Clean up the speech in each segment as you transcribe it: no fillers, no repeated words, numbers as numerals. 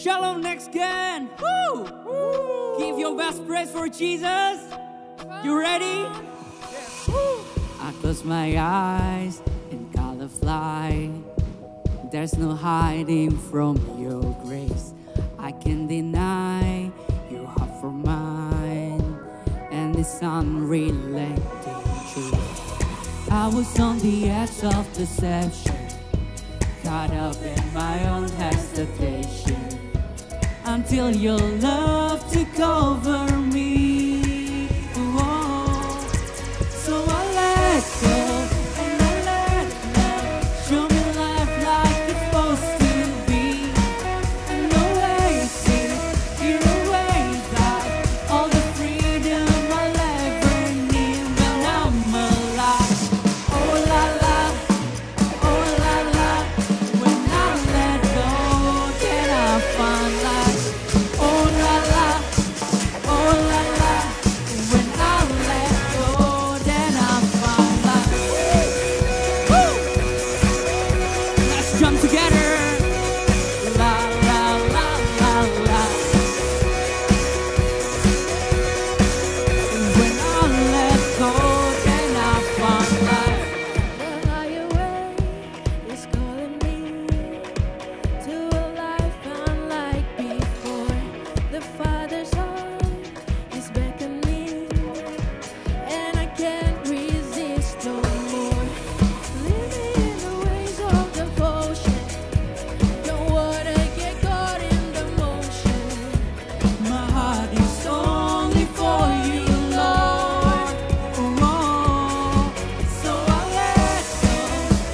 Shalom next again. Woo! Give your best praise for Jesus. You ready? I close my eyes and color fly. There's no hiding from your grace. I can't deny your heart for mine, and it's unrelenting truth. I was on the edge of deception, caught up in my own hesitation, until your love took over me. Oh, so I let go and I let love show me life like it's supposed to be. And no way see, you're away that all the freedom I'll ever need when I'm alive. Oh la la, oh la la, when I let go, then I find life. Oh la la, oh la la, when I let go, then I find life. Woo! Let's jump together. La la la la la. When I let go, then I find life. The higher way is calling me to a life unlike before. The Father's heart is beckoning, and I can't resist no more. Living in the ways of devotion, don't wanna get caught in the motion. My heart is only for you, Lord. Oh, so I let go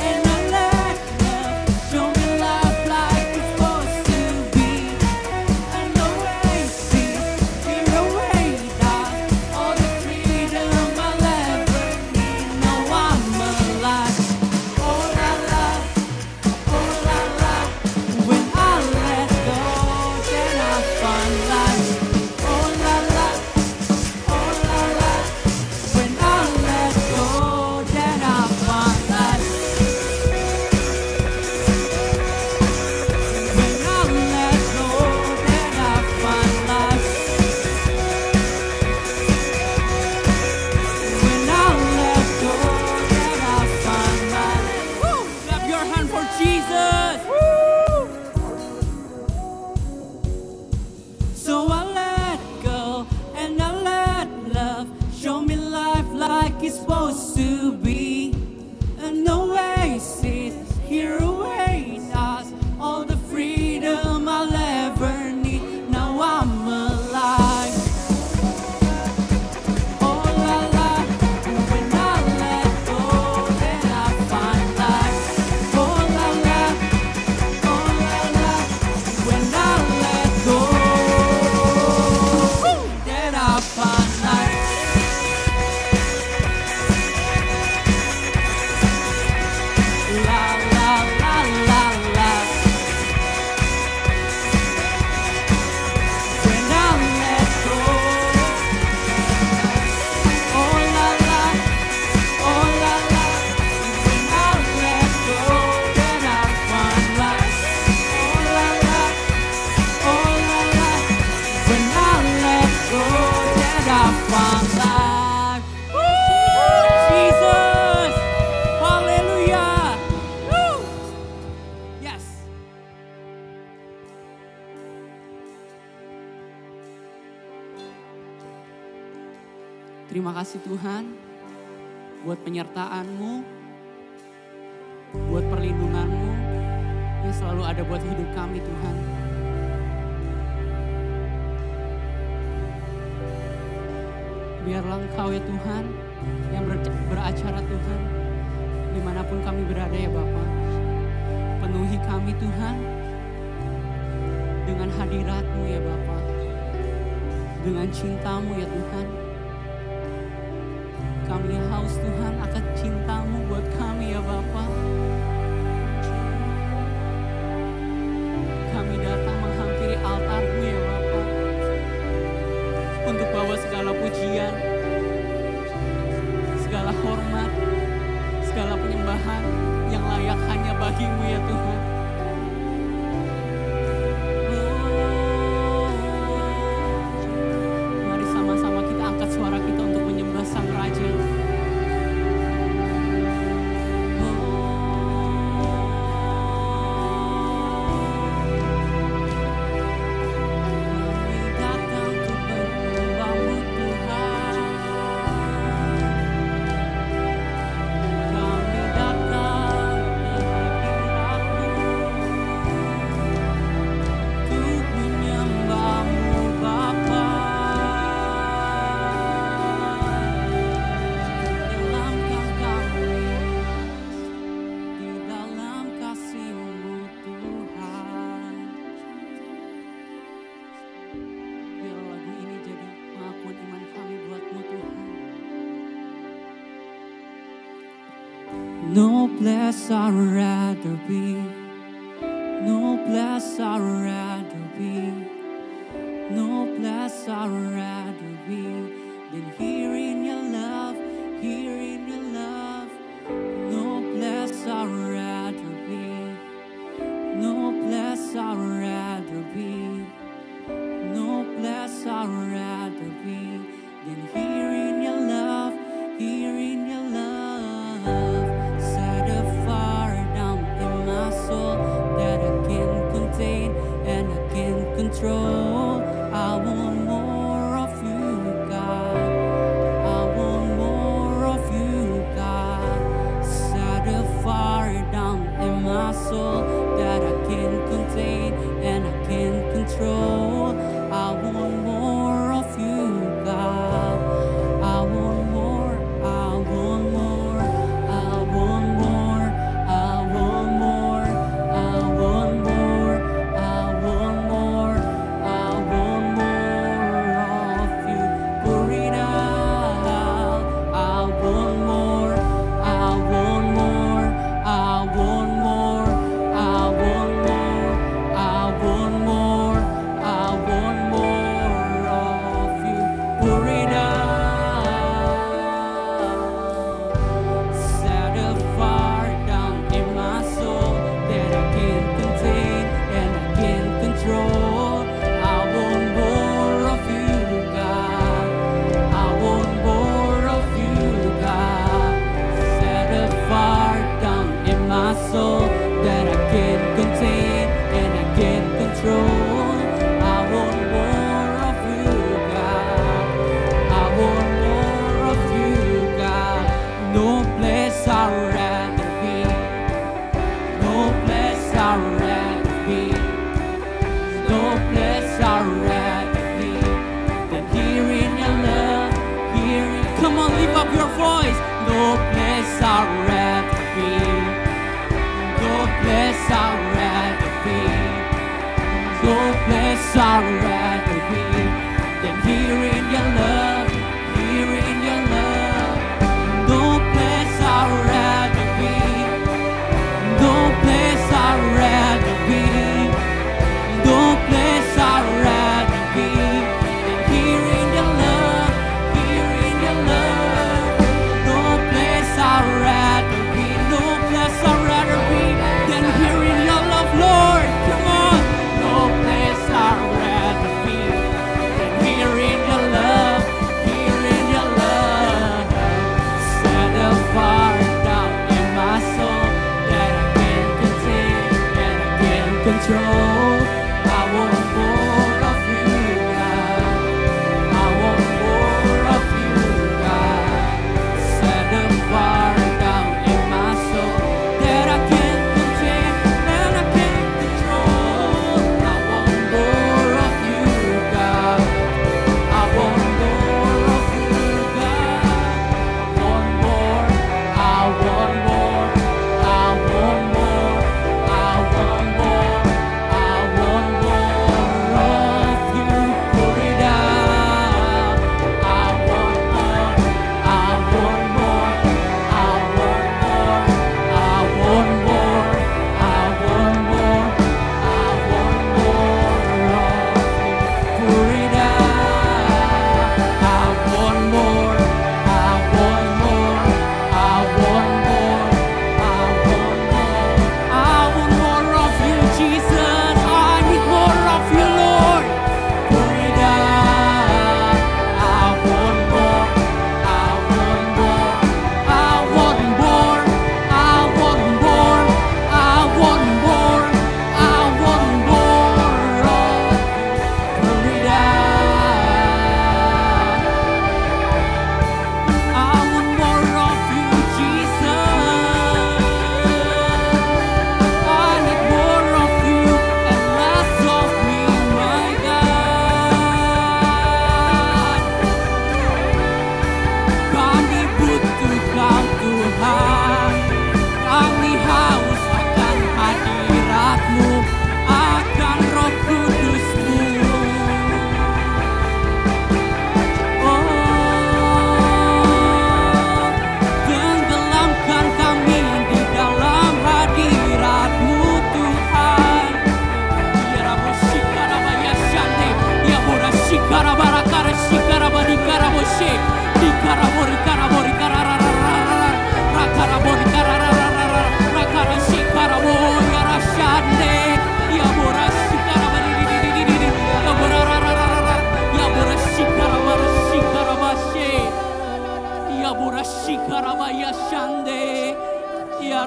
and I let love show me life like it's supposed to be. And no way see, you're away that all the freedom I'll ever need. Now I'm alive. Oh la la, oh la la. When I let go, then I find life. Oh la la, oh la la. When I let go, then I find life. When I let go, then I find life. When I let go, then I find life. Woo! Clap your hand for Jesus. So I let go and I let love show me life like it's supposed to be. And no way sees, here awaits us all the freedom I'll ever need. Now I'm alive. Oh la la, when I let go, then I find life. Oh la la, oh la la, when I let go, then I find life. La la la la la. When I let go, oh la la, oh la la. When I let go, then I find life. Oh la la, oh la la. When I let go, then I find life. Woo! Jesus, hallelujah. Woo! Yes. Terima kasih Tuhan buat penyertaan-Mu, buat perlindungan-Mu yang selalu ada buat hidup kami Tuhan. Biarlah Engkau ya Tuhan yang beracara Tuhan dimanapun kami berada ya Bapa. Penuhi kami Tuhan dengan hadirat-Mu ya Bapa, dengan cinta-Mu ya Tuhan. Kami haus Tuhan akan cinta-Mu buat kami ya Bapa. Kami datang menghampiri altar-Mu ya Bapa, untuk bawa segala pujian, segala hormat, segala penyembahan yang layak hanya bagi-Mu ya Tuhan. Oh, No place I'd rather be. No place I'd rather be. No place I'd rather be than here in your love, here in your love. No place I'd rather be. No place I'd rather be. No place I'd rather be than here in your love, here in your love. Set a fire down in my soul that I can't contain and I can't control. I want more of you, God. I want more of you, God. Set a fire down in my soul that I can't contain and I can't control. I want more of you, God. I want more, I want more, I want more, I want more, I want more, I want more, I want more of you. Pour it out. I want more, I want more, I want more, I want more, I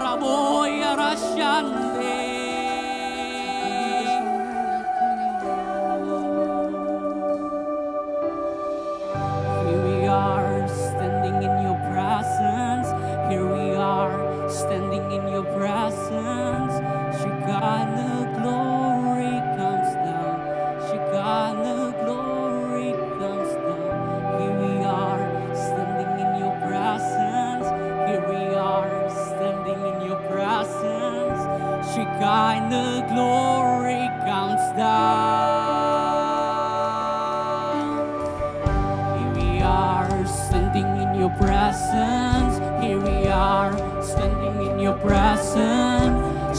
Araboya Rashande. Here we are standing in your presence. Here we are standing in your presence. Shekinah glory comes down. Shekinah glory comes down. Here we are standing in your presence. Here we are standing in your presence. Shekinah glory comes down. Here we are standing in your presence. Here we are standing in your presence.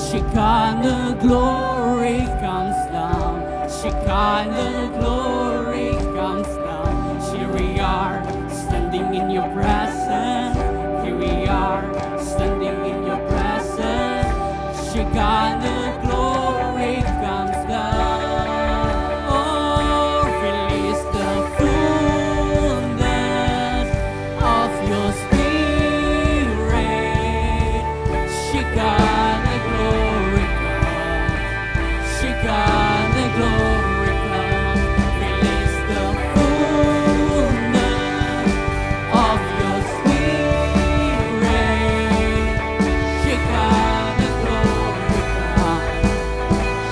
Shekinah glory comes down. Shekinah glory comes down. Here we are standing in your presence. Here we are standing in your presence. Shekinah glory comes down. Oh, release the fullness of your spirit. Shekinah glory comes. Shekinah glory comes. Release the fullness of your spirit. Shekinah glory comes.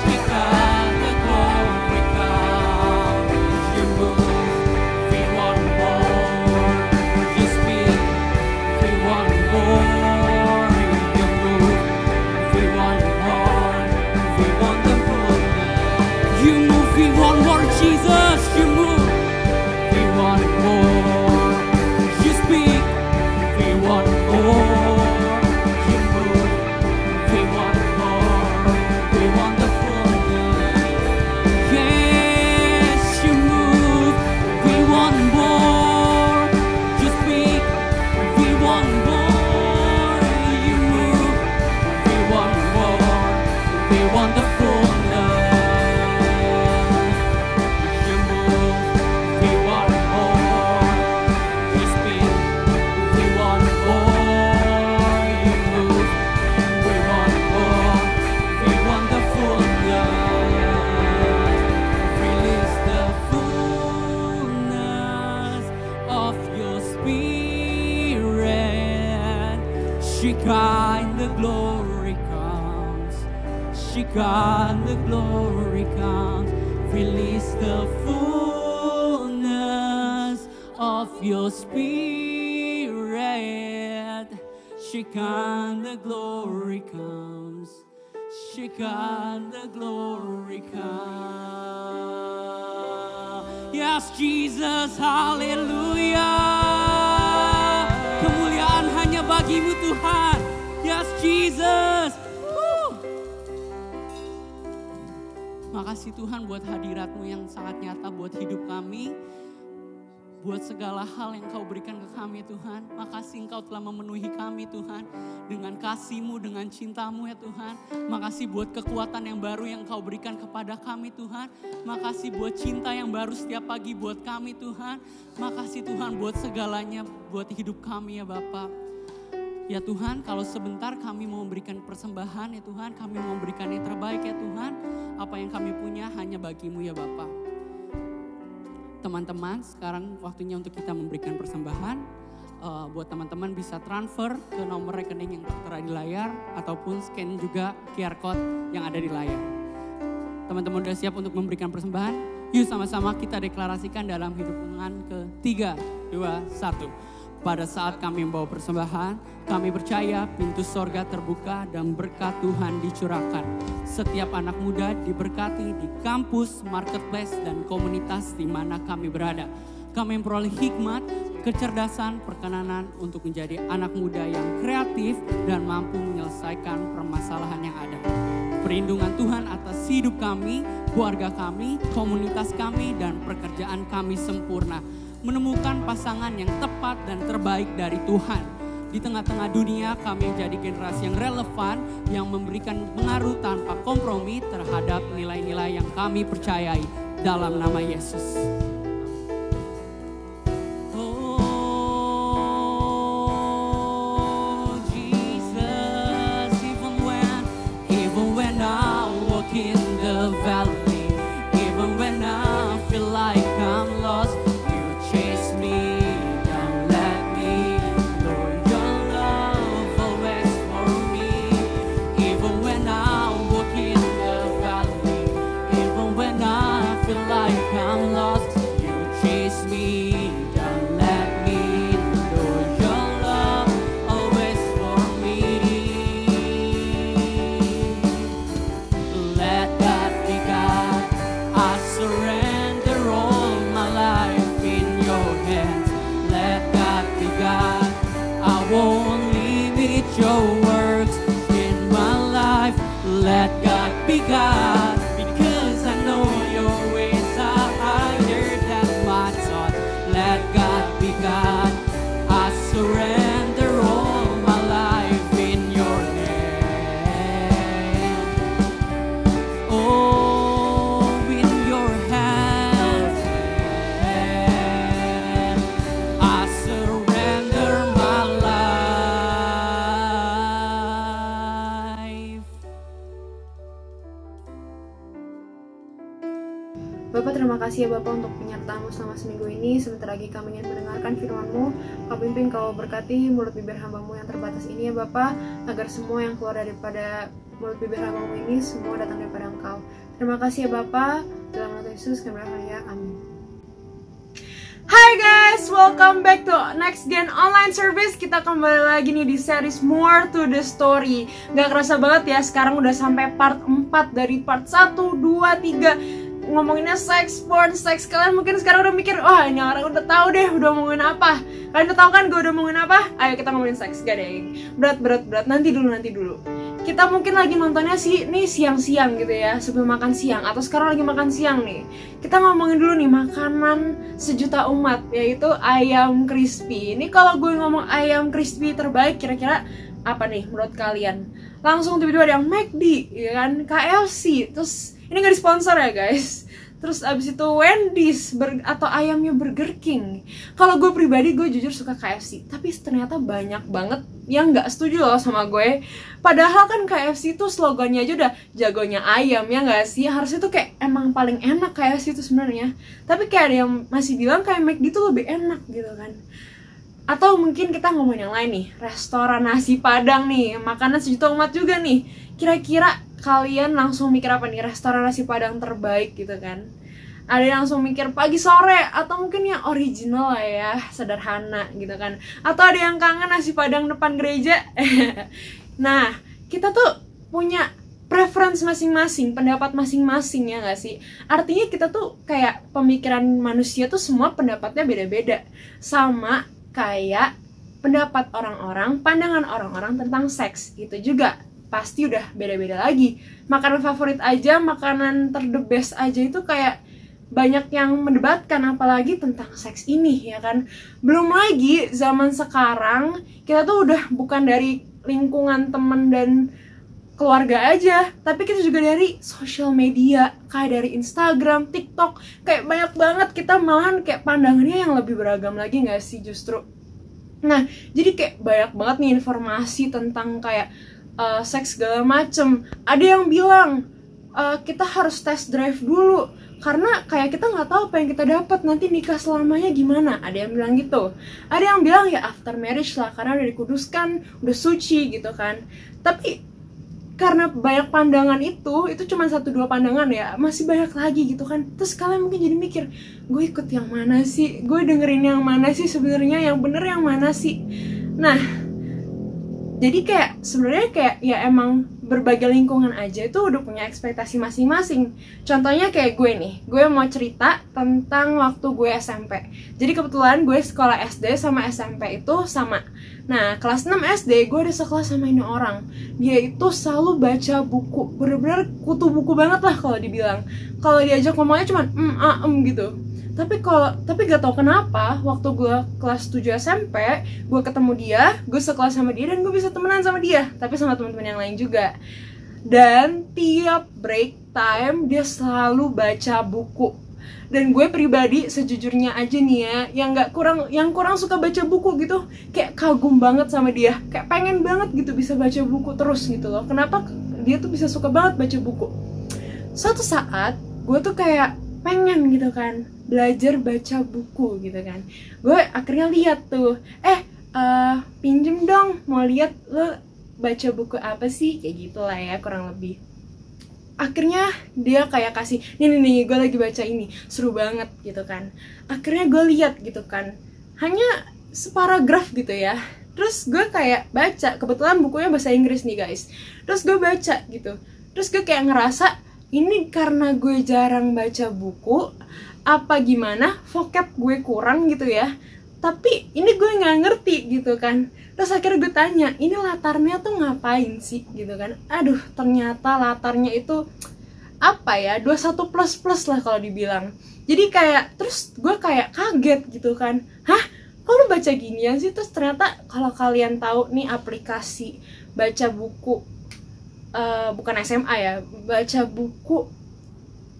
Shekinah glory comes. You move, we want more. You speak, we want more. You move, we want more. We want the fullness. You move, we want more, Jesus. You move, we want more. You speak, we want more. You move, we want more. We want the fullness. Yes, you move, we want more. You speak, we want more. You move, we want more. We want the fullness. You move, we want more. You speak, we want more. You move, we want more. We want the fullness. Release the fullness of your spirit. Shekinah glory comes. Shekinah glory comes. Release the fullness of your spirit. Shekinah glory comes. Shekinah glory comes. Yes, Jesus, hallelujah. Kemuliaan hanya bagimu Tuhan. Yes, Jesus. Woo. Makasih Tuhan buat hadirat-Mu yang sangat nyata buat hidup kami. Buat segala hal yang Kau berikan ke kami Tuhan. Makasih Engkau telah memenuhi kami Tuhan. Dengan kasih-Mu, dengan cinta-Mu ya Tuhan. Makasih buat kekuatan yang baru yang Kau berikan kepada kami Tuhan. Makasih buat cinta yang baru setiap pagi buat kami Tuhan. Makasih Tuhan buat segalanya buat hidup kami ya Bapa. Ya Tuhan, kalau sebentar kami mau memberikan persembahan ya Tuhan. Kami mau memberikan yang terbaik ya Tuhan. Apa yang kami punya hanya bagi-Mu ya Bapa. Teman-teman, sekarang waktunya untuk kita memberikan persembahan. Buat teman-teman bisa transfer ke nomor rekening yang tertera di layar ataupun scan juga QR code yang ada di layar. Teman-teman udah siap untuk memberikan persembahan? Yuk sama-sama kita deklarasikan dalam hitungan ke 3, 2, 1. Pada saat kami membawa persembahan, kami percaya pintu sorga terbuka dan berkat Tuhan dicurahkan. Setiap anak muda diberkati di kampus, marketplace, dan komunitas di mana kami berada. Kami memperoleh hikmat, kecerdasan, perkenanan untuk menjadi anak muda yang kreatif dan mampu menyelesaikan permasalahan yang ada. Perlindungan Tuhan atas hidup kami, keluarga kami, komunitas kami, dan pekerjaan kami sempurna. Menemukan pasangan yang tepat dan terbaik dari Tuhan. Di tengah-tengah dunia kami menjadi generasi yang relevan, yang memberikan pengaruh tanpa kompromi terhadap nilai-nilai yang kami percayai dalam nama Yesus. Oh Jesus, Let God be God, because I know your ways are higher than my thought. Let God be God, I surrender all my life in your hand. Oh, in your hand, I surrender my life. Bapak, terima kasih ya Bapak untuk penyertaanmu selama seminggu ini. Sebentar lagi kami ingin mendengarkan firman-Mu. Kau pimpin, Kau berkati mulut bibir hamba-Mu yang terbatas ini ya Bapak, agar semua yang keluar daripada mulut bibir hamba-Mu ini semua datang daripada Engkau. Terima kasih ya Bapak. Dalam nama Yesus kami berdoa ya. Amin. Hai guys, welcome back to Next Gen Online Service. Kita kembali lagi nih di series More to the Story. Gak kerasa banget ya, sekarang udah sampai part 4 dari part 1, 2, 3. Ngomonginnya seks, porn, seks. Kalian mungkin sekarang udah mikir, wah ini orang udah tahu deh udah ngomongin apa. Kalian udah tahu kan gue udah ngomongin apa? Ayo kita ngomongin seks, gak deh. Berat. Nanti dulu. Kita mungkin lagi nontonnya nih siang-siang gitu ya, sebelum makan siang, atau sekarang lagi makan siang nih. Kita ngomongin dulu nih makanan sejuta umat, yaitu ayam crispy. Ini kalau gue ngomong ayam crispy terbaik, kira-kira apa nih menurut kalian? Langsung tiba-tiba ada yang McD, ya kan, KFC, terus ini gak disponsor ya guys. Terus abis itu Wendy's atau ayamnya Burger King. Kalau gue pribadi, gue jujur suka KFC. Tapi ternyata banyak banget yang gak setuju loh sama gue. Padahal kan KFC itu slogannya aja udah jagonya ayam, ya gak sih? Harusnya tuh kayak emang paling enak KFC itu sebenarnya. Tapi kayak ada yang masih bilang kayak McD tuh lebih enak gitu kan. Atau mungkin kita ngomongin yang lain nih, restoran nasi padang nih, makanan sejuta umat juga nih. Kira-kira kalian langsung mikir apa nih, restoran nasi padang terbaik gitu kan? Ada yang langsung mikir pagi sore, atau mungkin yang original lah ya, sederhana gitu kan? Atau ada yang kangen nasi padang depan gereja? Nah, kita tuh punya preference masing-masing, pendapat masing-masing, ya gak sih? Artinya kita tuh kayak pemikiran manusia tuh semua pendapatnya beda-beda. Sama kayak pendapat orang-orang, pandangan orang-orang tentang seks gitu juga pasti udah beda-beda lagi. Makanan favorit aja, makanan the best aja itu kayak banyak yang mendebatkan, apalagi tentang seks ini, ya kan? Belum lagi zaman sekarang kita tuh udah bukan dari lingkungan teman dan keluarga aja, tapi kita juga dari sosial media, kayak dari Instagram, TikTok, kayak banyak banget. Kita malahan kayak pandangannya yang lebih beragam lagi gak sih justru? Nah, jadi kayak banyak banget nih informasi tentang kayak seks segala macem. Ada yang bilang kita harus test drive dulu, karena kayak kita nggak tahu apa yang kita dapat nanti nikah selamanya gimana. Ada yang bilang gitu. Ada yang bilang ya after marriage lah, karena udah dikuduskan, udah suci gitu kan. Tapi karena banyak pandangan itu cuma 1-2 pandangan ya, masih banyak lagi gitu kan. Terus kalian mungkin jadi mikir, gue ikut yang mana sih? Gue dengerin yang mana sih sebenarnya? Yang bener yang mana sih? Nah, jadi kayak sebenarnya kayak ya emang berbagai lingkungan aja itu udah punya ekspektasi masing-masing. Contohnya kayak gue nih, gue mau cerita tentang waktu gue SMP. Jadi kebetulan gue sekolah SD sama SMP itu sama. Nah, kelas 6 SD gue ada sekelas sama ini orang. Dia itu selalu baca buku, bener-bener kutu buku banget lah kalau dibilang. Kalau diajak ngomongnya cuma gitu. Tapi gak tau kenapa waktu gue kelas 7 SMP, gue ketemu dia, gue sekelas sama dia, dan gue bisa temenan sama dia, tapi sama teman-teman yang lain juga. Dan tiap break time dia selalu baca buku. Dan gue pribadi sejujurnya aja nih ya, yang kurang suka baca buku gitu, kayak kagum banget sama dia, kayak pengen banget gitu bisa baca buku terus gitu loh. Kenapa dia tuh bisa suka banget baca buku? Suatu saat gue tuh kayak pengen gitu kan belajar baca buku gitu kan. Gue akhirnya lihat tuh, pinjem dong, mau lihat lo baca buku apa sih, kayak gitulah ya kurang lebih. Akhirnya dia kayak kasih, nih gue lagi baca ini, seru banget gitu kan. Akhirnya gue lihat gitu kan, hanya separagraf gitu ya. Terus gue kayak baca, kebetulan bukunya bahasa Inggris nih guys. Terus gue baca gitu, terus gue kayak ngerasa ini karena gue jarang baca buku, apa gimana vocab gue kurang gitu ya. tapi ini gue nggak ngerti gitu kan. Terus akhirnya gue tanya, ini latarnya tuh ngapain sih gitu kan. Aduh, ternyata latarnya itu apa ya, 21 plus lah kalau dibilang. Jadi kayak, terus gue kayak kaget gitu kan, hah, kok lu baca ginian sih? Terus ternyata kalau kalian tahu nih aplikasi baca buku, bukan SMA ya, baca buku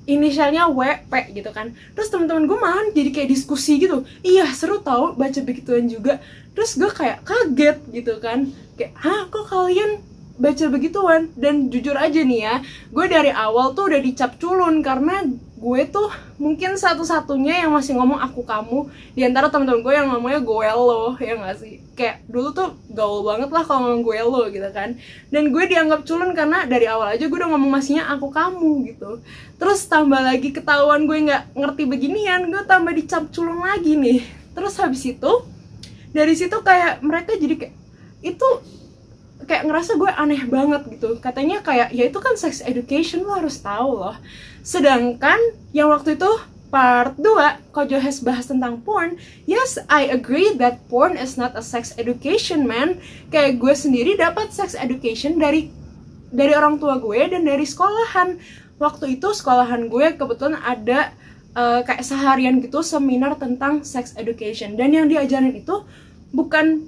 inisialnya WP gitu kan. Terus teman-teman gue malah jadi kayak diskusi gitu, iya seru tahu baca begituan juga. Terus gue kayak kaget gitu kan, kayak hah, kok kalian baca begituan? Dan jujur aja nih ya, gue dari awal tuh udah dicap culun karena gue tuh mungkin satu-satunya yang masih ngomong aku kamu di antara teman-teman gue yang ngomongnya gue lo, ya nggak sih? Kayak dulu tuh gaul banget lah kalau ngomong gue lo gitu kan. Dan gue dianggap culun karena dari awal aja gue udah ngomong masihnya aku kamu gitu. Terus tambah lagi ketahuan gue nggak ngerti beginian, gue tambah dicap culun lagi nih. Terus habis itu dari situ kayak mereka jadi kayak itu kayak ngerasa gue aneh banget gitu. Katanya kayak, ya itu kan sex education, lo harus tahu loh. Sedangkan yang waktu itu part 2, Ko Johes bahas tentang porn. Yes, I agree that porn is not a sex education, man. Kayak gue sendiri dapat sex education dari orang tua gue dan dari sekolahan. Waktu itu sekolahan gue kebetulan ada kayak seharian gitu seminar tentang sex education. Dan yang diajarin itu bukan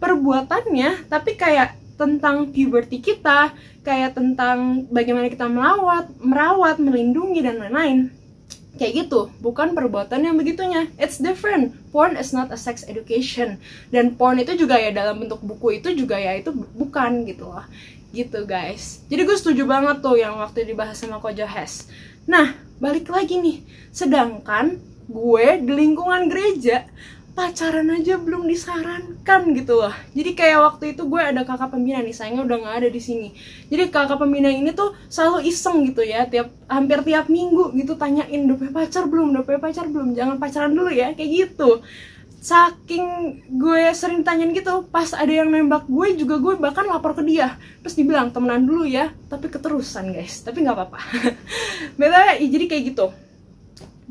perbuatannya, tapi kayak tentang puberty kita, kayak tentang bagaimana kita merawat, melindungi dan lain-lain. Kayak gitu, bukan perbuatan yang begitunya. It's different. Porn is not a sex education. Dan porn itu juga ya dalam bentuk buku itu juga ya itu bukan gitu loh. Gitu guys. Jadi gue setuju banget tuh yang waktu dibahas sama Ko Johes. Nah, balik lagi nih. Sedangkan gue di lingkungan gereja pacaran aja belum disarankan gitu loh. Jadi kayak waktu itu gue ada kakak pembina nih, sayangnya udah nggak ada di sini. Jadi kakak pembina ini tuh selalu iseng gitu ya, hampir tiap minggu gitu tanyain, udah punya pacar belum, jangan pacaran dulu ya, kayak gitu. Saking gue sering tanyain gitu, pas ada yang nembak gue juga gue bahkan lapor ke dia. Terus dibilang temenan dulu ya, tapi keterusan guys, tapi nggak apa-apa. Beda ya, jadi kayak gitu.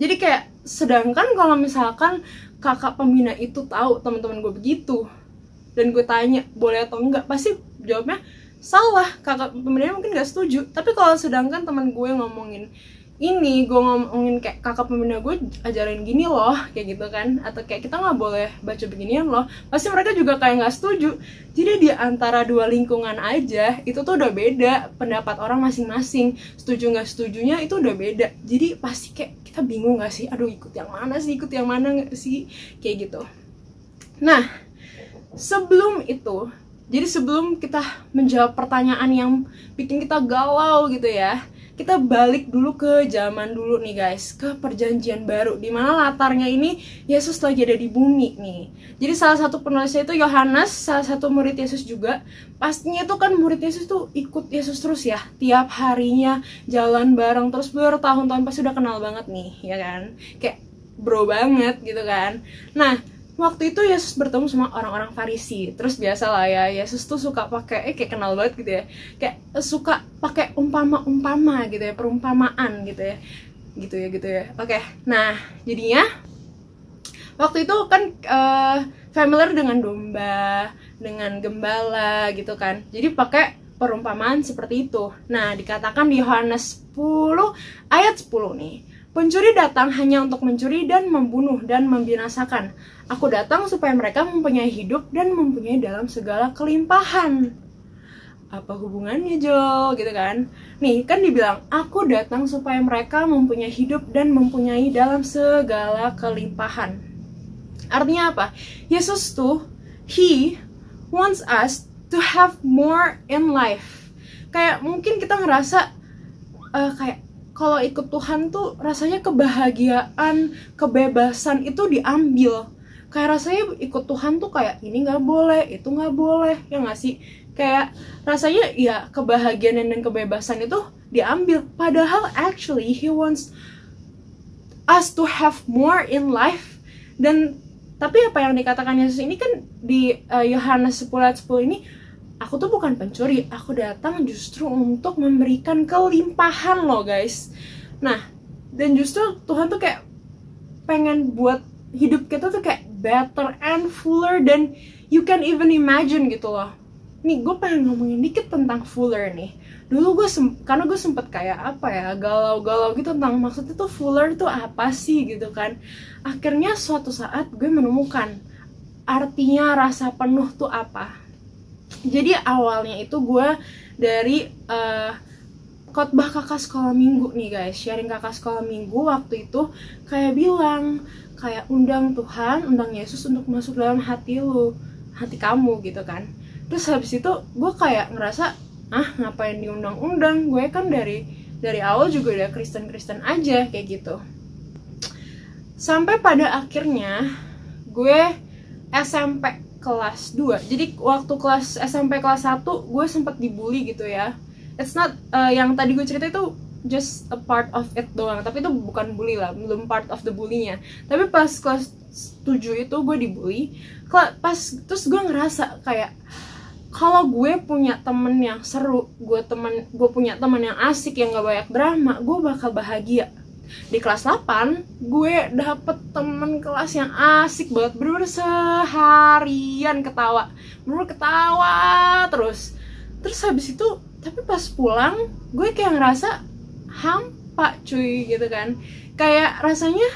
Jadi kayak sedangkan kalau misalkan kakak pembina itu tahu teman-teman gue begitu dan gue tanya boleh atau enggak, pasti jawabnya salah. Kakak pembina mungkin gak setuju. Tapi kalau sedangkan teman gue ngomongin ini, gue ngomongin kayak kakak pembina gue ajarin gini loh, kayak gitu kan, atau kayak kita nggak boleh baca beginian loh, pasti mereka juga kayak nggak setuju. Jadi di antara dua lingkungan aja itu tuh udah beda pendapat orang masing-masing, setuju nggak setujunya itu udah beda. Jadi pasti kayak kita bingung nggak sih, aduh ikut yang mana nggak sih, kayak gitu. Nah, sebelum itu, jadi sebelum kita menjawab pertanyaan yang bikin kita galau gitu ya, kita balik dulu ke zaman dulu nih guys, ke perjanjian baru, dimana latarnya ini Yesus lagi ada di bumi nih. Jadi salah satu penulisnya itu Yohanes, salah satu murid Yesus juga. Pastinya itu kan murid Yesus tuh ikut Yesus terus ya, tiap harinya jalan bareng terus bertahun-tahun, pasti udah kenal banget nih, ya kan, kayak bro banget gitu kan. Nah, waktu itu Yesus bertemu sama orang-orang Farisi. Terus biasalah ya, Yesus tuh suka pakai kayak kenal banget gitu ya, kayak suka pakai umpama-umpama gitu ya, perumpamaan gitu ya. Oke. Nah, jadinya waktu itu kan familiar dengan domba, dengan gembala gitu kan. Jadi pakai perumpamaan seperti itu. Nah, dikatakan di Yohanes 10 ayat 10 nih. Pencuri datang hanya untuk mencuri dan membunuh dan membinasakan. Aku datang supaya mereka mempunyai hidup dan mempunyai dalam segala kelimpahan. Apa hubungannya, Jo? Gitu kan. Nih, kan dibilang, aku datang supaya mereka mempunyai hidup dan mempunyai dalam segala kelimpahan. Artinya apa? Yesus tuh, He wants us to have more in life. Kayak mungkin kita ngerasa, kayak, kalau ikut Tuhan tuh rasanya kebahagiaan, kebebasan itu diambil. Kayak rasanya ikut Tuhan tuh kayak ini nggak boleh, itu nggak boleh, ya nggak sih? Kayak rasanya ya kebahagiaan dan kebebasan itu diambil. Padahal actually He wants us to have more in life. Dan tapi apa yang dikatakan Yesus ini kan di Yohanes 10 ayat 10 ini, aku tuh bukan pencuri, aku datang justru untuk memberikan kelimpahan loh guys. Nah, dan justru Tuhan tuh kayak pengen buat hidup kita tuh kayak better and fuller than you can even imagine gitu loh. Nih gue pengen ngomongin dikit tentang fuller nih. Dulu gue karena gue sempet kayak apa ya, galau-galau gitu tentang maksudnya tuh fuller tuh apa sih gitu kan. Akhirnya suatu saat gue menemukan artinya rasa penuh tuh apa. Jadi awalnya itu gue dari khotbah kakak sekolah minggu nih guys, sharing kakak sekolah minggu waktu itu kayak bilang kayak undang Tuhan, undang Yesus untuk masuk dalam hati lu, hati kamu gitu kan. Terus habis itu gue kayak ngerasa ngapain diundang-undang, gue kan dari awal juga udah Kristen aja kayak gitu. Sampai pada akhirnya gue SMP kelas 2. Jadi waktu kelas SMP kelas 1 gue sempet dibully gitu ya. It's not yang tadi gue cerita itu just a part of it doang, tapi itu bukan bully lah, belum part of the bully-nya. Tapi pas kelas 7 itu gue dibully. Terus gue ngerasa kayak kalau gue punya temen yang seru, gue punya temen yang asik, yang gak banyak drama, gue bakal bahagia. Di kelas 8 gue dapet temen kelas yang asik banget, bener-bener seharian ketawa, bener-bener ketawa terus habis itu, tapi pas pulang gue kayak ngerasa hampa cuy gitu kan, kayak rasanya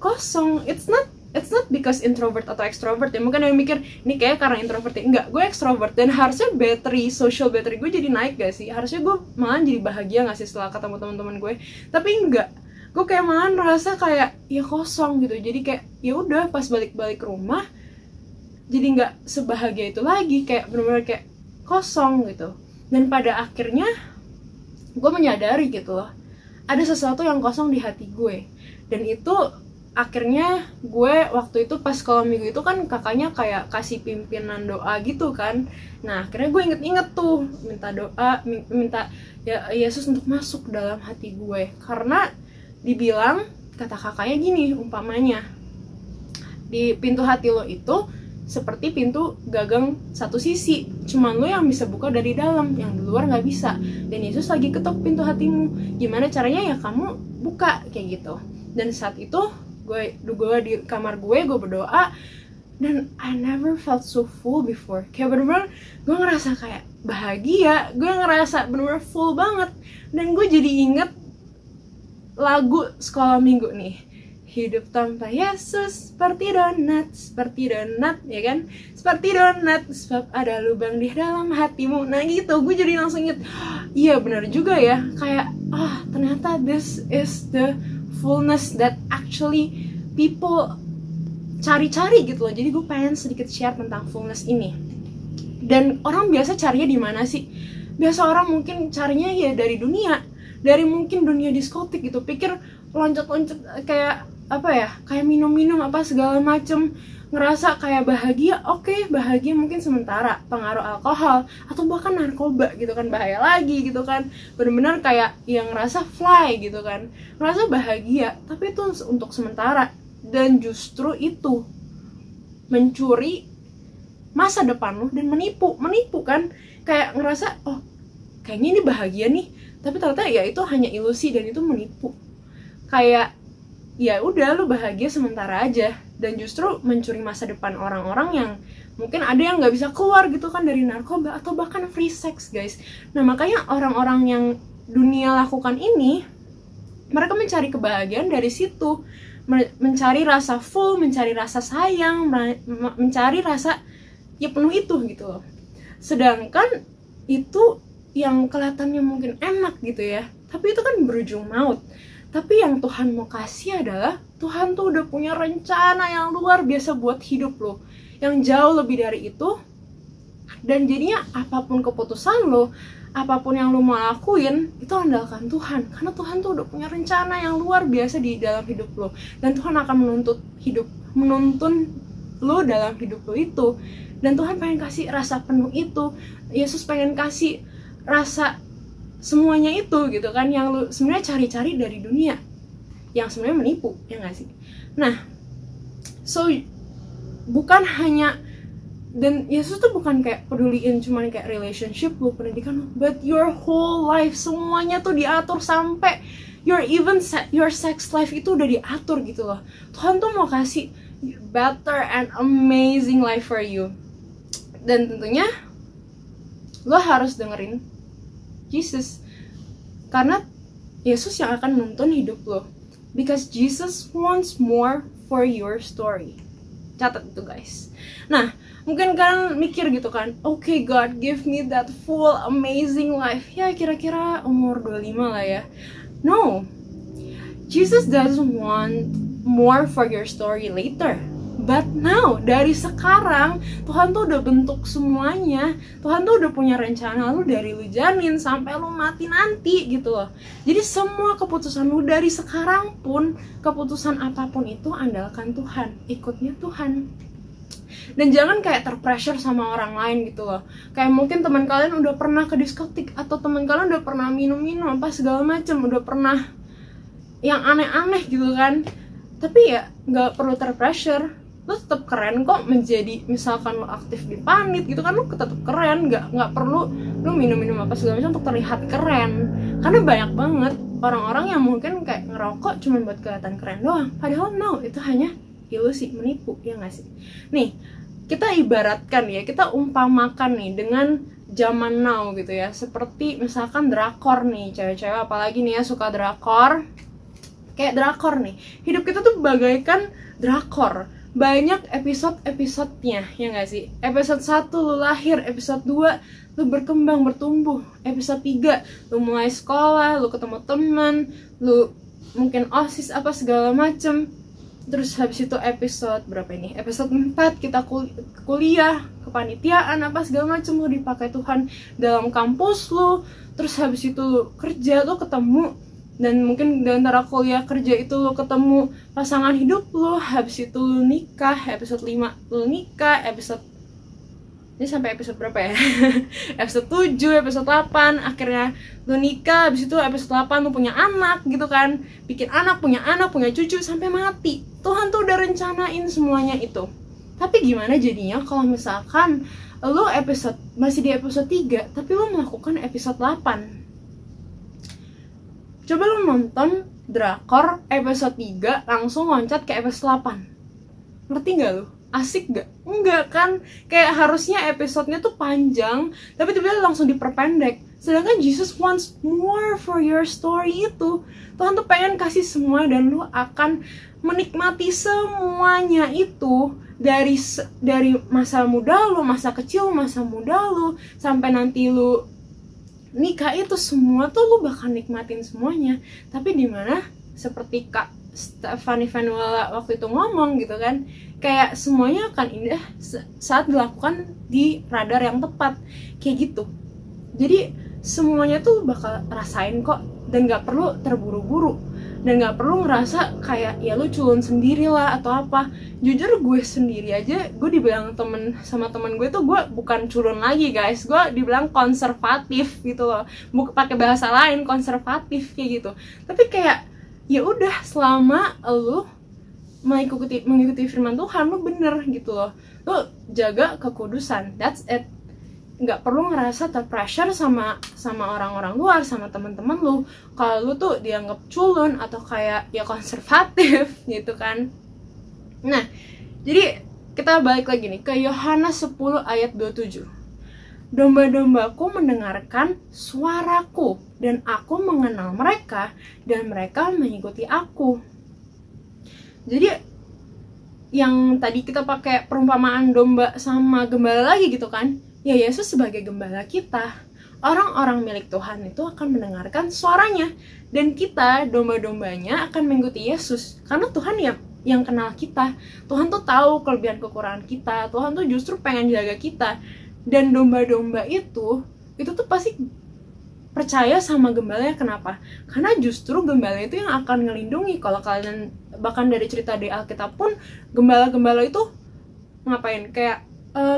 kosong. It's not because introvert atau extrovert ya, mungkin yang mikir ini kayak karena introvert ya, enggak, gue extrovert dan harusnya social battery gue jadi naik gak sih, harusnya gue malah jadi bahagia gak sih setelah ketemu teman-teman gue, tapi enggak, gue kayak malah ngerasa kayak ya kosong gitu. Jadi kayak ya udah pas balik rumah jadi nggak sebahagia itu lagi, kayak benar-benar kayak kosong gitu. Dan pada akhirnya gue menyadari gitu loh, ada sesuatu yang kosong di hati gue. Dan itu akhirnya gue waktu itu pas sekolah minggu itu kan kakaknya kayak kasih pimpinan doa gitu kan. Nah akhirnya gue inget tuh minta doa, minta ya Yesus untuk masuk dalam hati gue, karena dibilang kata kakaknya gini umpamanya, di pintu hati lo itu seperti pintu gagang satu sisi, cuman lo yang bisa buka dari dalam, yang di luar nggak bisa. Dan Yesus lagi ketok pintu hatimu, gimana caranya ya kamu buka kayak gitu. Dan saat itu gue di kamar gue berdoa, dan I never felt so full before. Kayak bener-bener gue ngerasa kayak bahagia, gue ngerasa bener-bener full banget. Dan gue jadi inget lagu sekolah minggu nih, hidup tanpa Yesus seperti donat, ya kan, seperti donat, sebab ada lubang di dalam hatimu. Nah gitu, gue jadi langsung inget, iya benar juga ya, kayak ternyata this is the fullness that actually people cari-cari gitu loh. Jadi gue pengen sedikit share tentang fullness ini. Dan orang biasa carinya di mana sih? Biasa orang mungkin carinya ya dari dunia, dari mungkin dunia diskotik gitu, pikir loncat-loncat kayak apa ya, kayak minum-minum apa segala macem, ngerasa kayak bahagia. Oke, bahagia mungkin sementara, pengaruh alkohol atau bahkan narkoba gitu kan, bahaya lagi gitu kan, benar-benar kayak yang ngerasa fly gitu kan, ngerasa bahagia, tapi itu untuk sementara. Dan justru itu mencuri masa depan lu dan menipu kan, kayak ngerasa oh kayaknya ini bahagia nih, tapi ternyata ya itu hanya ilusi dan itu menipu. Kayak ya udah lu bahagia sementara aja, dan justru mencuri masa depan orang-orang yang mungkin ada yang nggak bisa keluar gitu kan dari narkoba atau bahkan free sex guys. Nah makanya orang-orang yang dunia lakukan ini, mereka mencari kebahagiaan dari situ, mencari rasa full, mencari rasa sayang, mencari rasa ya penuh itu gitu loh. Sedangkan itu yang kelihatannya mungkin enak gitu ya, tapi itu kan berujung maut. Tapi yang Tuhan mau kasih adalah Tuhan tuh udah punya rencana yang luar biasa buat hidup lo, yang jauh lebih dari itu. Dan jadinya apapun keputusan lo, apapun yang lo mau lakuin, itu andalkan Tuhan, karena Tuhan tuh udah punya rencana yang luar biasa di dalam hidup lo. Dan Tuhan akan menuntun lo dalam hidup lo itu. Dan Tuhan pengen kasih rasa penuh itu, Yesus pengen kasih rasa semuanya itu gitu kan, yang lu sebenarnya cari-cari dari dunia, yang sebenarnya menipu, ya nggak sih? Nah, so bukan hanya, dan Yesus tuh bukan kayak peduliin cuman kayak relationship lu, pendidikan lu, but your whole life, semuanya tuh diatur, sampai your sex life itu udah diatur gitu loh. Tuhan tuh mau kasih better and amazing life for you. Dan tentunya lo harus dengerin Jesus, karena Yesus yang akan nuntun hidup lo. Because Jesus wants more for your story. Catat itu guys. Nah, mungkin kalian mikir gitu kan, okay God, give me that full amazing life. Ya kira-kira umur 25 lah ya. No, Jesus doesn't want more for your story later. But now, dari sekarang, Tuhan tuh udah bentuk semuanya. Tuhan tuh udah punya rencana lu dari lu janin sampai lu mati nanti gitu loh. Jadi semua keputusan lu dari sekarang pun, keputusan apapun itu andalkan Tuhan, ikutnya Tuhan. Dan jangan kayak terpressure sama orang lain gitu loh. Kayak mungkin teman kalian udah pernah ke diskotik, atau teman kalian udah pernah minum-minum apa segala macam, udah pernah yang aneh-aneh gitu kan. Tapi ya nggak perlu terpressure. Lo tetap keren kok menjadi, misalkan lo aktif di panit gitu kan, lo tetap keren, nggak perlu lo minum-minum apa segala macam untuk terlihat keren. Karena banyak banget orang-orang yang mungkin kayak ngerokok cuma buat kelihatan keren doang, padahal no, itu hanya ilusi, menipu, ya nggak sih? Nih, kita ibaratkan ya, kita umpamakan nih dengan zaman now gitu ya, seperti misalkan drakor nih, cewek-cewek apalagi nih ya suka drakor, kayak drakor nih, hidup kita tuh bagaikan drakor. Banyak episode-episodenya, ya nggak sih? Episode 1 lu lahir, episode 2 lu berkembang, bertumbuh, episode 3 lu mulai sekolah, lu ketemu teman, lu mungkin OSIS apa segala macem. Terus habis itu episode berapa ini? Episode 4 kita kuliah, kepanitiaan apa segala macem, lu dipakai Tuhan dalam kampus lu. Terus habis itu lu kerja, lu ketemu, dan mungkin di antara kuliah kerja itu lo ketemu pasangan hidup lo. Habis itu lo nikah, episode 5 lo nikah, episode ini sampai episode berapa ya? Episode 7, episode 8 akhirnya lo nikah. Habis itu episode 8 lo punya anak gitu kan, bikin anak, punya cucu sampai mati. Tuhan tuh udah rencanain semuanya itu. Tapi gimana jadinya kalau misalkan lo masih di episode 3 tapi lo melakukan episode 8? Coba lu nonton drakor episode 3 langsung loncat ke episode 8. Ngerti gak lu? Asik gak? Enggak kan? Kayak harusnya episodenya tuh panjang, tapi tiba-tiba langsung diperpendek. Sedangkan Jesus wants more for your story itu. Tuhan tuh pengen kasih semua, dan lu akan menikmati semuanya itu. Dari masa muda lu, masa kecil, masa muda lu, sampai nanti lu nikah, itu semua tuh lu bakal nikmatin semuanya. Tapi dimana seperti Kak Stephanie Vanuela waktu itu ngomong gitu kan, kayak semuanya akan indah saat dilakukan di radar yang tepat, kayak gitu. Jadi semuanya tuh bakal rasain kok, dan gak perlu terburu-buru, dan gak perlu ngerasa kayak ya lu culun sendiri lah atau apa. Jujur gue sendiri aja, gue dibilang sama temen gue tuh gue bukan culun lagi guys, gue dibilang konservatif gitu loh, pakai bahasa lain, konservatif kayak gitu. Tapi kayak ya udah, selama lu mengikuti firman Tuhan, lu bener gitu loh, lu jaga kekudusan, that's it. Nggak perlu ngerasa terpressure sama orang-orang luar, sama teman-teman lu kalau lu tuh dianggap culun atau kayak ya konservatif gitu kan. Nah, jadi kita balik lagi nih ke Yohanes 10 ayat 27. Domba-dombaku mendengarkan suaraku, dan aku mengenal mereka, dan mereka mengikuti aku. Jadi yang tadi kita pakai perumpamaan domba sama gembala lagi gitu kan, ya Yesus sebagai gembala kita, orang-orang milik Tuhan itu akan mendengarkan suaranya, dan kita domba-dombanya akan mengikuti Yesus, karena Tuhan yang kenal kita. Tuhan tuh tahu kelebihan kekurangan kita, Tuhan tuh justru pengen jaga kita. Dan domba-domba itu tuh pasti percaya sama gembalanya. Kenapa? Karena justru gembala itu yang akan ngelindungi. Kalau kalian bahkan dari cerita di Alkitab pun, gembala-gembala itu ngapain? Kayak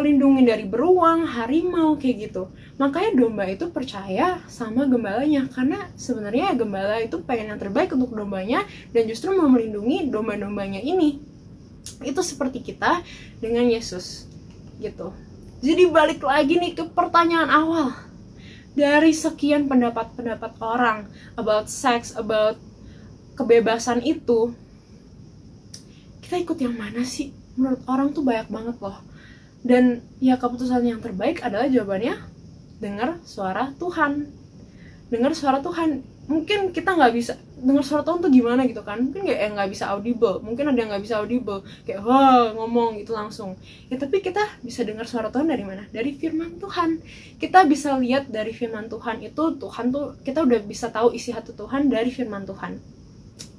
lindungin dari beruang, harimau, kayak gitu. Makanya domba itu percaya sama gembalanya, karena sebenarnya gembala itu pengen yang terbaik untuk dombanya, dan justru mau melindungi domba-dombanya ini. Itu seperti kita dengan Yesus gitu. Jadi balik lagi nih ke pertanyaan awal. Dari sekian pendapat-pendapat orang about sex, about kebebasan itu, kita ikut yang mana sih? Menurut orang tuh banyak banget loh. Dan ya keputusan yang terbaik adalah jawabannya dengar suara Tuhan. Dengar suara Tuhan. Mungkin kita nggak bisa dengar suara Tuhan tuh gimana gitu kan? Mungkin nggak bisa audible. Mungkin ada yang nggak bisa audible, kayak wah ngomong gitu langsung. Ya tapi kita bisa dengar suara Tuhan dari mana? Dari firman Tuhan. Kita bisa lihat dari firman Tuhan itu, Tuhan tuh kita udah bisa tahu isi hati Tuhan dari firman Tuhan.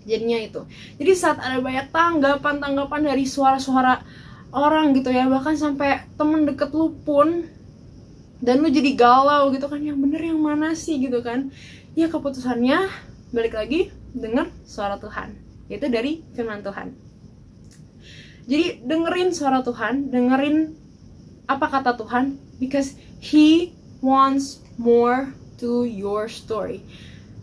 Jadinya itu. Jadi saat ada banyak tanggapan dari suara-suara orang gitu ya, bahkan sampai temen deket lu pun, dan lu jadi galau gitu kan, yang bener yang mana sih gitu kan, ya keputusannya balik lagi dengar suara Tuhan, yaitu dari firman Tuhan. Jadi dengerin suara Tuhan, dengerin apa kata Tuhan, because He wants more to your story.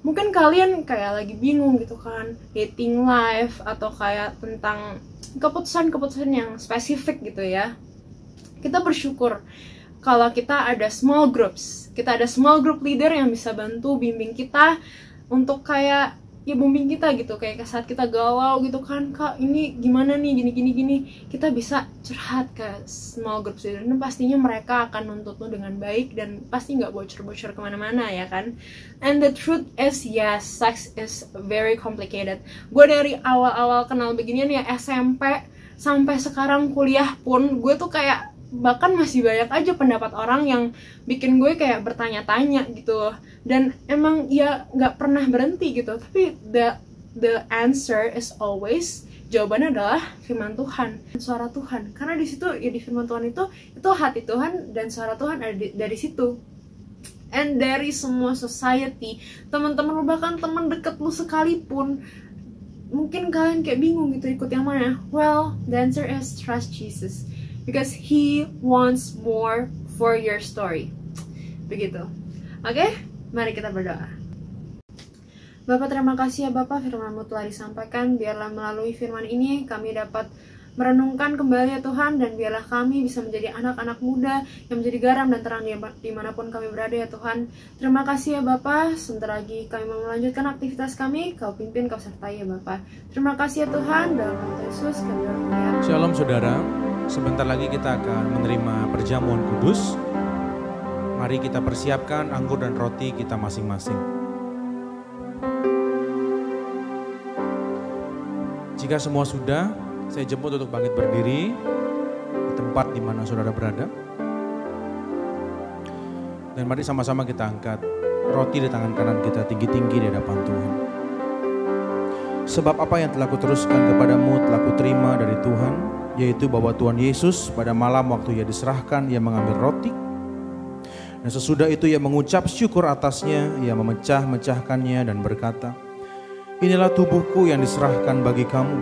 Mungkin kalian kayak lagi bingung gitu kan, dating life atau kayak tentang keputusan-keputusan yang spesifik gitu ya. Kita bersyukur kalau kita ada small groups, kita ada small group leader yang bisa bantu bimbing kita untuk kayak ya bimbing kita gitu, kayak saat kita galau gitu kan, Kak ini gimana nih, gini, kita bisa curhat ke small group leader, dan pastinya mereka akan nuntut lo dengan baik dan pasti nggak bocor-bocor kemana-mana ya kan. And the truth is, yes, sex is very complicated. Gue dari awal-awal kenal beginian ya, SMP sampai sekarang kuliah pun, gue tuh kayak bahkan masih banyak aja pendapat orang yang bikin gue kayak bertanya-tanya gitu. Dan emang ya nggak pernah berhenti gitu. Tapi the answer is always, jawabannya adalah firman Tuhan, suara Tuhan. Karena di situ ya, di firman Tuhan itu hati Tuhan dan suara Tuhan ada dari situ. And dari semua society, teman-teman lu, bahkan teman deket lu sekalipun, mungkin kalian kayak bingung gitu ikut yang mana. Well, the answer is trust Jesus, because He wants more for your story. Begitu. Oke, mari kita berdoa. Bapak, terima kasih ya Bapak, firman-Mu telah disampaikan. Biarlah melalui firman ini kami dapat merenungkan kembali ya Tuhan, dan biarlah kami bisa menjadi anak-anak muda yang menjadi garam dan terang dimanapun kami berada ya Tuhan. Terima kasih ya Bapak. Sebentar lagi kami mau melanjutkan aktivitas kami. Kau pimpin, Kau sertai ya Bapak. Terima kasih ya Tuhan. Dalam nama Yesus kami berdoa. Shalom saudara. Sebentar lagi kita akan menerima perjamuan kudus. Mari kita persiapkan anggur dan roti kita masing-masing. Jika semua sudah, saya jemput untuk bangkit berdiri di tempat di mana saudara berada. Dan mari sama-sama kita angkat roti di tangan kanan kita tinggi-tinggi di hadapan Tuhan. Sebab apa yang telah kuteruskan kepadamu telah kuterima dari Tuhan, yaitu bahwa Tuhan Yesus pada malam waktu Ia diserahkan, Ia mengambil roti. Dan sesudah itu Ia mengucap syukur atasnya, Ia memecah-mecahkannya dan berkata, "Inilah tubuhku yang diserahkan bagi kamu.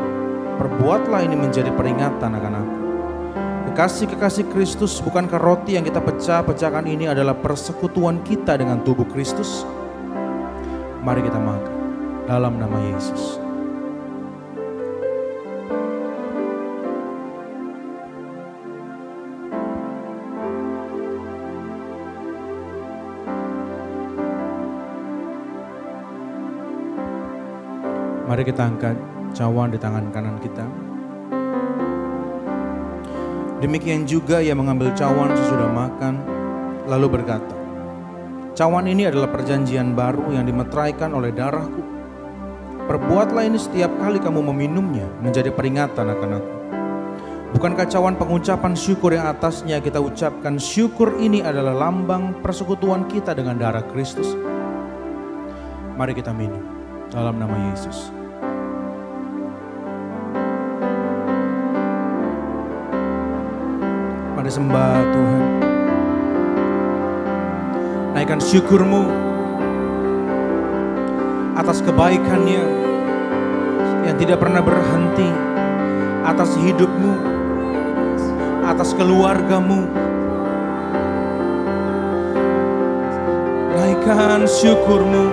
Perbuatlah ini menjadi peringatan akan aku." Kekasih-kekasih Kristus, bukankah roti yang kita pecahkan ini adalah persekutuan kita dengan tubuh Kristus? Mari kita makan dalam nama Yesus. Mari kita angkat cawan di tangan kanan kita. Demikian juga Ia mengambil cawan sesudah makan, lalu berkata, "Cawan ini adalah perjanjian baru yang dimeteraikan oleh darahku. Perbuatlah ini setiap kali kamu meminumnya menjadi peringatan akan aku. Bukankah cawan pengucapan syukur yang atasnya kita ucapkan syukur ini adalah lambang persekutuan kita dengan darah Kristus? Mari kita minum dalam nama Yesus." Mari sembah Tuhan. Naikkan syukurmu atas kebaikannya yang tidak pernah berhenti, atas hidupmu, atas keluargamu. Naikkan syukurmu.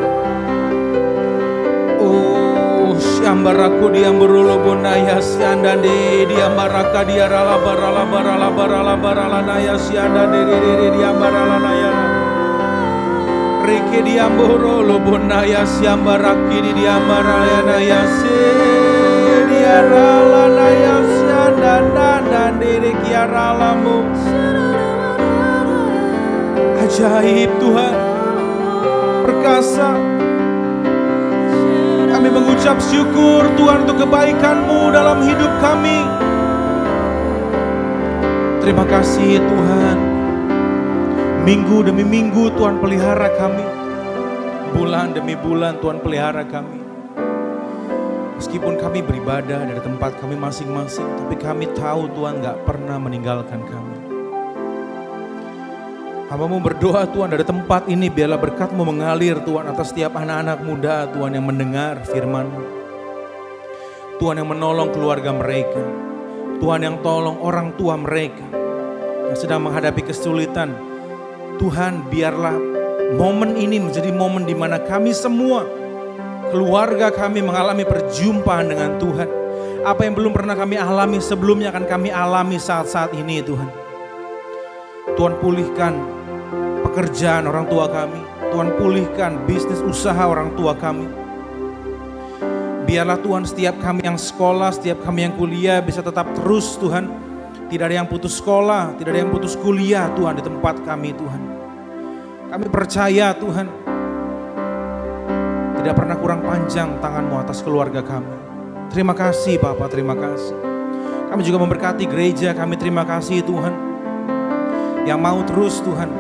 Oh, syambaraku diamburulo bonaya siandande diambaraka diarala barala barala barala barala naya siandande diambarala naya. Riki diamboro lo bonaya siambaraki diambaraya naya se kiara naya syanda dan diri kiara lamu. Ajaib Tuhan, perkasa. Kami mengucap syukur Tuhan untuk kebaikan-Mu dalam hidup kami. Terima kasih Tuhan. Minggu demi minggu Tuhan pelihara kami. Bulan demi bulan Tuhan pelihara kami. Meskipun kami beribadah dari tempat kami masing-masing, tapi kami tahu Tuhan gak pernah meninggalkan kami. Hamba-Mu berdoa Tuhan dari tempat ini biarlah berkat-Mu mengalir Tuhan atas setiap anak-anak muda Tuhan yang mendengar firman-Mu. Tuhan yang menolong keluarga mereka. Tuhan yang tolong orang tua mereka yang sedang menghadapi kesulitan. Tuhan biarlah momen ini menjadi momen di mana kami semua, keluarga kami mengalami perjumpaan dengan Tuhan. Apa yang belum pernah kami alami sebelumnya akan kami alami saat-saat ini Tuhan. Tuhan pulihkan pekerjaan orang tua kami. Tuhan pulihkan bisnis usaha orang tua kami. Biarlah Tuhan setiap kami yang sekolah, setiap kami yang kuliah bisa tetap terus Tuhan. Tidak ada yang putus sekolah, tidak ada yang putus kuliah Tuhan di tempat kami Tuhan. Kami percaya Tuhan, tidak pernah kurang panjang tangan-Mu atas keluarga kami. Terima kasih Bapa, terima kasih. Kami juga memberkati gereja kami, terima kasih Tuhan. Yang mau terus Tuhan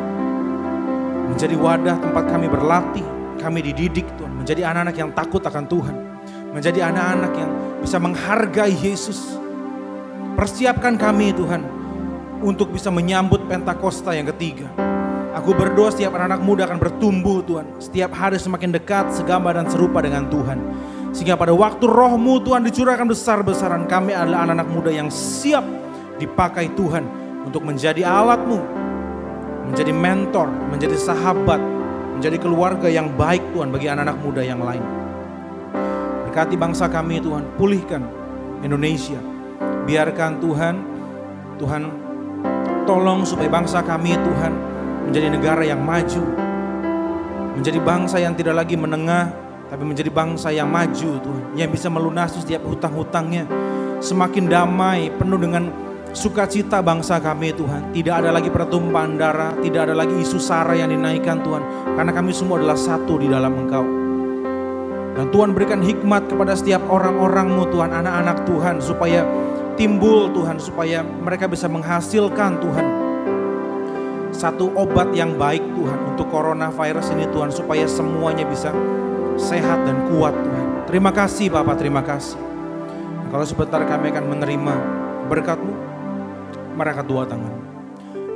menjadi wadah tempat kami berlatih, kami dididik Tuhan. Menjadi anak-anak yang takut akan Tuhan. Menjadi anak-anak yang bisa menghargai Yesus. Persiapkan kami Tuhan untuk bisa menyambut Pentakosta yang ketiga. Aku berdoa setiap anak-anak muda akan bertumbuh Tuhan. Setiap hari semakin dekat, segambar dan serupa dengan Tuhan. Sehingga pada waktu Roh-Mu Tuhan dicurahkan besar-besaran, kami adalah anak-anak muda yang siap dipakai Tuhan untuk menjadi alat-Mu, menjadi mentor, menjadi sahabat, menjadi keluarga yang baik Tuhan bagi anak-anak muda yang lain. Berkati bangsa kami Tuhan, pulihkan Indonesia. Biarkan Tuhan tolong supaya bangsa kami Tuhan menjadi negara yang maju. Menjadi bangsa yang tidak lagi menengah, tapi menjadi bangsa yang maju Tuhan. Yang bisa melunasi setiap hutang-hutangnya. Semakin damai, penuh dengan sukacita bangsa kami Tuhan. Tidak ada lagi pertumpahan darah, tidak ada lagi isu sara yang dinaikkan Tuhan. Karena kami semua adalah satu di dalam Engkau. Dan Tuhan berikan hikmat kepada setiap orang-orang-Mu Tuhan, anak-anak Tuhan. Supaya timbul Tuhan, supaya mereka bisa menghasilkan Tuhan satu obat yang baik Tuhan untuk coronavirus ini Tuhan. Supaya semuanya bisa sehat dan kuat Tuhan. Terima kasih Bapak, terima kasih. Dan kalau sebentar kami akan menerima berkat-Mu, mari kedua tangan.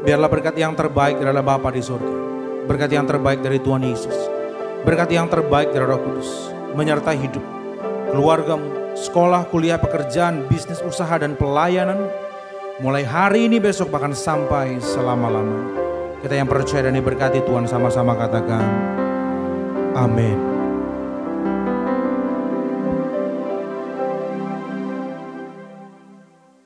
Biarlah berkat yang terbaik adalah Bapa di surga. Berkat yang terbaik dari Tuhan Yesus. Berkat yang terbaik dari Roh Kudus menyertai hidup, keluarga-Mu, sekolah, kuliah, pekerjaan, bisnis, usaha, dan pelayanan. Mulai hari ini, besok, bahkan sampai selama-lamanya. Kita yang percaya dan diberkati Tuhan sama-sama katakan amin.